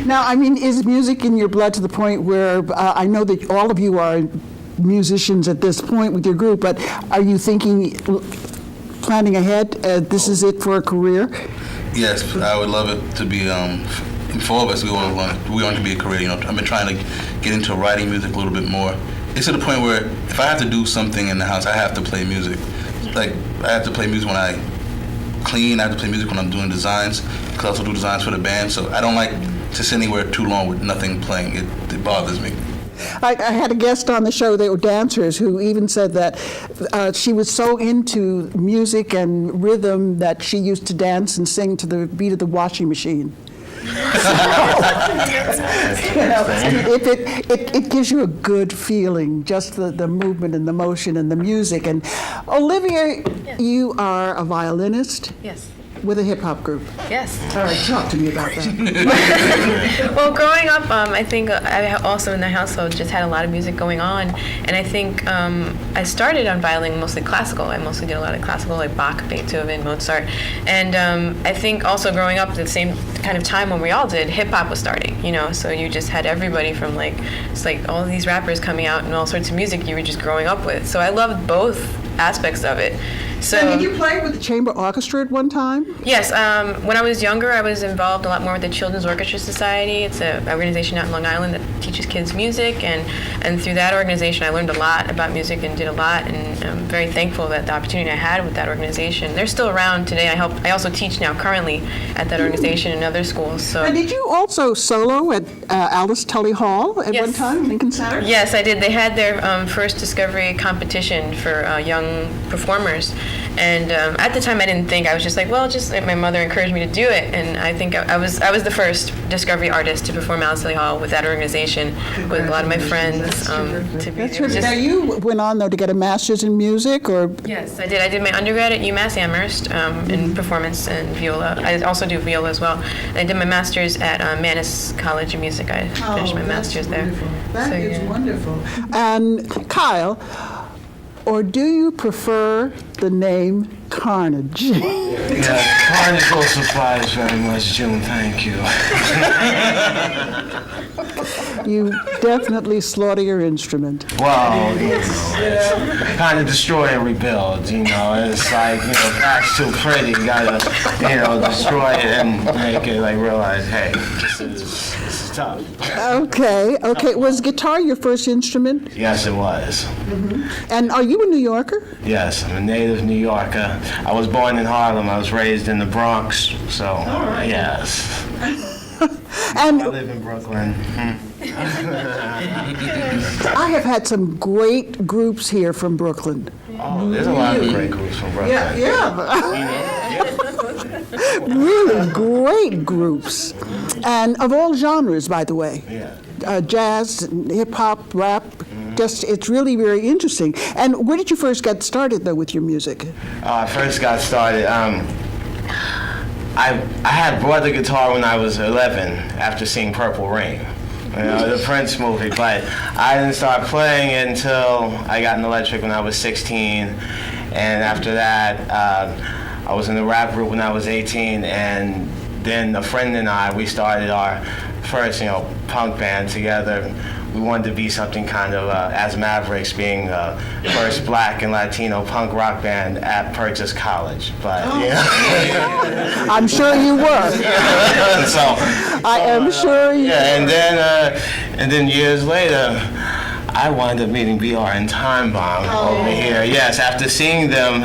Now, I mean, is music in your blood to the point where I know that all of you are musicians at this point with your group, but are you thinking, planning ahead, this is it for a career? Yes, I would love it to be, for all of us, we want to be a career. You know, I've been trying to get into writing music a little bit more. It's to the point where if I have to do something in the house, I have to play music. Like, I have to play music when I clean, I have to play music when I'm doing designs, because I also do designs for the band, so I don't like to sit anywhere too long with nothing playing. It bothers me. I had a guest on the show, they were dancers, who even said that she was so into music and rhythm that she used to dance and sing to the beat of the washing machine. It gives you a good feeling, just the movement and the motion and the music. And Olivia, yes. You are a violinist. Yes. With a hip-hop group. Yes. All right, talk to me about that. Well, growing up, I think I also in the household just had a lot of music going on, and I think I started on violin mostly classical. I mostly did a lot of classical, like Bach, Beethoven, Mozart, and I think also growing up at the same kind of time when we all did, hip-hop was starting, you know, so you just had everybody from it's like all these rappers coming out and all sorts of music you were just growing up with. So I loved both aspects of it. So, did you play with the chamber orchestra at one time? Yes. When I was younger, I was involved a lot more with the Children's Orchestra Society. It's an organization out in Long Island that teaches kids music, and through that organization, I learned a lot about music and did a lot, and I'm very thankful that the opportunity I had with that organization. They're still around today. I also teach now currently at that organization in other schools. So. And did you also solo at Alice Tully Hall at Yes. one time, Lincoln Center? Yes, I did. They had their first Discovery competition for young performers. And at the time, I didn't think. I was just like, well, my mother encouraged me to do it, and I think I was the first Discovery artist to perform at Alice Tully Hall with that organization, with a lot of my friends. That's terrific. Now you went on though to get a master's in music, or? Yes, I did. I did my undergrad at UMass Amherst in performance and viola. I also do viola as well. And I did my master's at Mannes College of Music. I finished my master's there. That is wonderful. And Kyle, or do you prefer the name Carnage? Yeah, Carnage will surprise very much, June. Thank you. You definitely slaughter your instrument. Well, you know, kind of destroy and rebuild, you know. It's like, you know, that's too pretty. You gotta, you know, destroy it and make it, like, realize, hey, this is tough. Okay. Was guitar your first instrument? Yes, it was. Mm-hmm. And are you a New Yorker? Yes, I'm a native New Yorker. I was born in Harlem. I was raised in the Bronx, so, yes. And I live in Brooklyn. I have had some great groups here from Brooklyn. Oh, there's a lot of great groups from Brooklyn. Yeah. Really great groups. And of all genres, by the way. Yeah. Jazz, hip hop, rap. Just, it's really very interesting. And where did you first get started, though, with your music? I first got started. I had bought the guitar when I was 11 after seeing Purple Rain, you know, the Prince movie, but I didn't start playing it until I got an electric when I was 16, and after that, I was in a rap group when I was 18, and then a friend and I, we started our first, you know, punk band together. We wanted to be something kind of, as Mavericks, being the first black and Latino punk rock band at Purchase College. But yeah, I'm sure you were. I am sure you. Yeah, and then years later, I wound up meeting BR and TIMEBOMB over here. Yes, after seeing them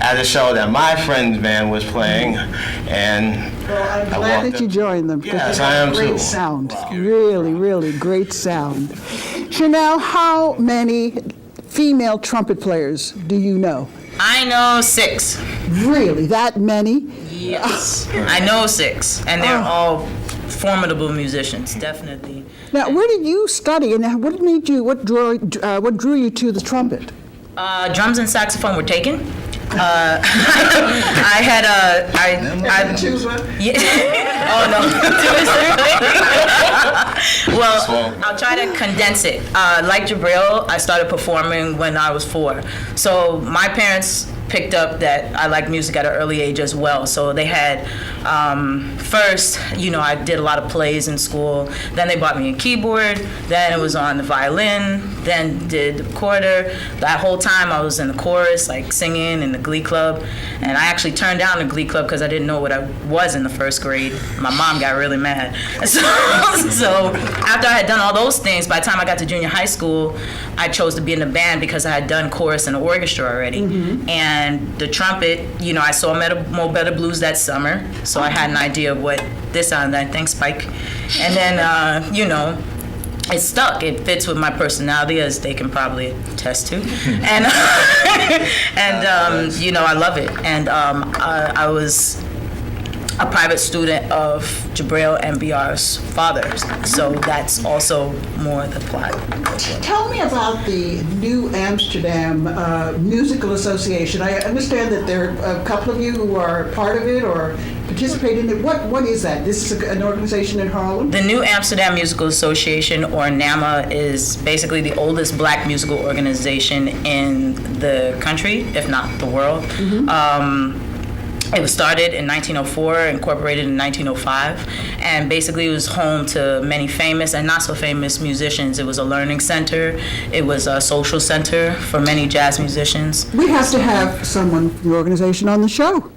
at a show that my friend's band was playing, and well, I'm glad that you joined them. Yes, I am too. Great sound. Really, really great sound. Shanelle, how many female trumpet players do you know? I know 6. Really, that many? Yes, I know 6, and they're all formidable musicians, definitely. Now, where did you study, and what made you? What drew you to the trumpet? Drums and saxophone were taken. I Oh no. Well, I'll try to condense it. Like Jabril, I started performing when I was 4. So my parents picked up that I like music at an early age as well. So they had, first, I did a lot of plays in school. Then they bought me a keyboard. Then it was on the violin. Then did the recorder. That whole time I was in the chorus, like singing in the glee club. And I actually turned down the glee club because I didn't know what I was in the first grade. My mom got really mad. So after I had done all those things, by the time I got to junior high school, I chose to be in the band because I had done chorus and orchestra already. And the trumpet, I saw Mo Better Blues that summer, so I had an idea of what this sounded like. Thanks, Spike. And then, it stuck. It fits with my personality, as they can probably attest to. And, I love it. And I was a private student of Jabril and BR's father, so that's also more the plot. Tell me about the New Amsterdam Musical Association. I understand that there are a couple of you who are part of it or participate in it. What is that? This is an organization in Harlem? The New Amsterdam Musical Association, or NAMA, is basically the oldest black musical organization in the country, if not the world. It was started in 1904, incorporated in 1905, and basically it was home to many famous and not so famous musicians. It was a learning center. It was a social center for many jazz musicians. We have to have someone from the organization on the show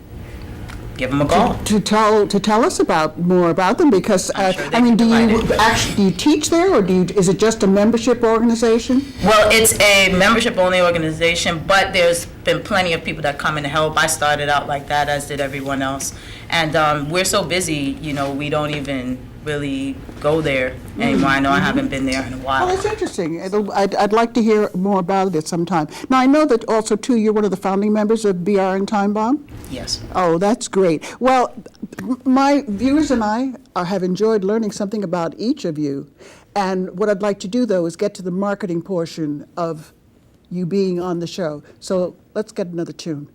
Give them a call. to tell us more about them, because I'm sure they can do provide you it. actually teach there, or is it just a membership organization? Well, it's a membership-only organization, but there's been plenty of people that come in to help. I started out like that, as did everyone else. And we're so busy, we don't even really go there anymore. I know I haven't been there in a Oh, while. that's interesting. I'd like to hear more about it sometime. Now, I know that also, too, you're one of the founding members of BR and Time Bomb. Yes. Oh, that's great. Well, my viewers and I have enjoyed learning something about each of you. And what I'd like to do, though, is get to the marketing portion of you being on the show. So let's get another tune.